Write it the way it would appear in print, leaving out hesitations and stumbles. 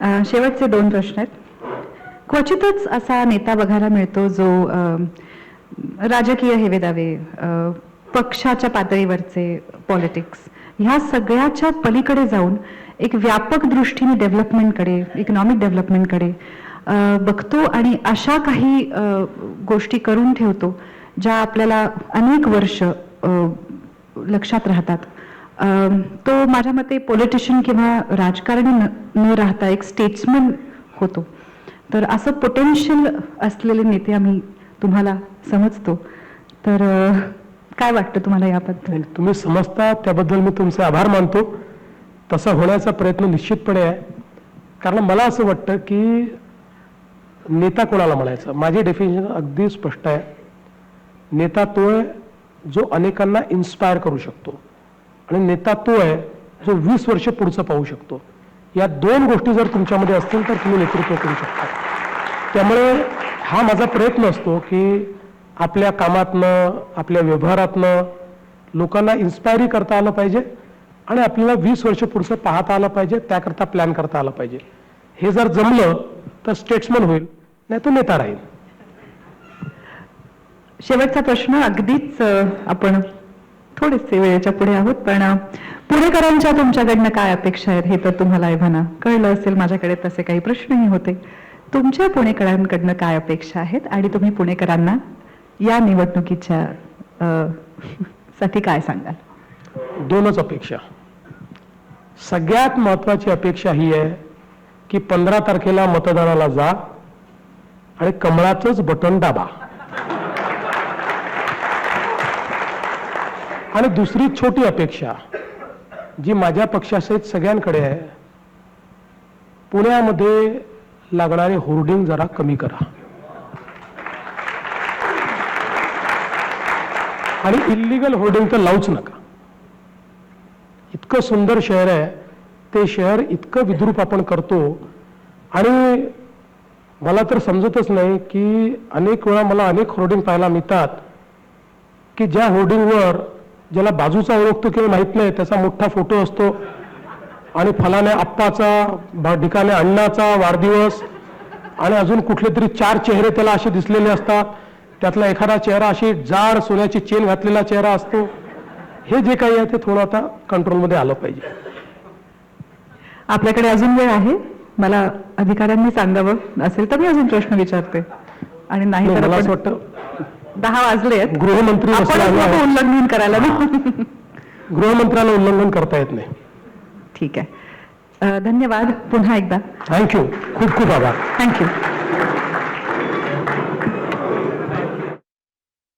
शेवटचे 2 प्रश्न आहेत. क्वचितच असा नेता बघायला मिळतो जो राजकीय हेवेदावे, पक्षाच्या पातळीवरचे पॉलिटिक्स ह्या सगळ्याच्या पलीकडे जाऊन एक व्यापक दृष्टीने डेव्हलपमेंटकडे, इकॉनॉमिक डेव्हलपमेंटकडे बघतो आणि अशा काही गोष्टी करून ठेवतो ज्या आपल्याला अनेक वर्ष लक्षात राहतात. तो माझ्या मते पॉलिटिशियन किंवा राजकारणी न राहता एक स्टेट्समन होतो. तर असं पोटेन्शियल असलेले नेते आम्ही तुम्हाला समजतो. तर काय वाटतं तुम्हाला याबद्दल? तुम्ही समजता त्याबद्दल मी तुमचे आभार मानतो. तसा होण्याचा प्रयत्न निश्चितपणे आहे. कारण मला असं वाटतं की नेता कोणाला म्हणायचं, माझी डेफिनेशन अगदी स्पष्ट आहे. नेता तो आहे जो अनेकांना इन्स्पायर करू शकतो आणि नेता तो आहे जो 20 वर्ष पुढचं पाहू शकतो. या 2 गोष्टी जर तुमच्यामध्ये असतील तर तुम्ही नेतृत्व करू शकता. त्यामुळे हा माझा प्रयत्न असतो की आपल्या कामातनं, आपल्या व्यवहारातनं लोकांना इन्स्पायरी करता आलं पाहिजे आणि आपल्याला 20 वर्ष पुढचं पाहता आलं पाहिजे, त्याकरता प्लॅन करता आला पाहिजे. हे जर जमलं तर स्टेट्समन होईल, नाही तो नेता राहील. शेवटचा प्रश्न अगदीच आपण थोडेसे वेळेच्या पुढे आहोत, पण पुणेकरांच्या तुमच्याकडनं काय अपेक्षा आहेत हे तर तुम्हाला एव्हाना कळलं असेल. माझ्याकडे तसे काही प्रश्नही होते. तुमच्या पुणेकरांकडनं काय अपेक्षा आहेत आणि तुम्ही पुणेकरांना या निवडणुकीच्या साठी काय सांगाल? 2च अपेक्षा. सगळ्यात महत्वाची अपेक्षा ही आहे की 15 तारखेला मतदानाला जा आणि कमळाचंच बटन दाबा. आणि दुसरी छोटी अपेक्षा जी माझ्या पक्षासहित सगळ्यांकडे आहे, पुण्यामध्ये लागणारे होर्डिंग जरा कमी करा आणि इल्लीगल होर्डिंग तर लावूच नका. इतकं सुंदर शहर आहे, ते शहर इतकं विद्रूप आपण करतो आणि मला तर समजतच नाही की अनेक वेळा मला अनेक होर्डिंग पाहायला मिळतात की ज्या होर्डिंगवर ज्याला बाजूचा ओळखतो किंवा माहित नाही त्याचा मोठा फोटो असतो आणि फलाने आप्पाचा, ठिकाणे अण्णाचा वाढदिवस आणि अजून कुठले तरी 4 चेहरे त्याला असे दिसलेले असतात. त्यातला एखादा चेहरा अशी जाड सोन्याची चेन घातलेला चेहरा असतो. हे जे काही आहे ते थोडं आता कंट्रोलमध्ये आलं पाहिजे. आपल्याकडे अजून वेळ आहे. मला अधिकाऱ्यांनी सांगावं असेल तर मी अजून प्रश्न विचारते आणि नाही तर मला असं वाटतं 10 वाजले आहेत. गृहमंत्री उल्लंघन करायला गृहमंत्र्याला उल्लंघन करता येत नाही. ठीक आहे. धन्यवाद पुन्हा एकदा. थँक्यू. खूप खूप आभार. थँक्यू.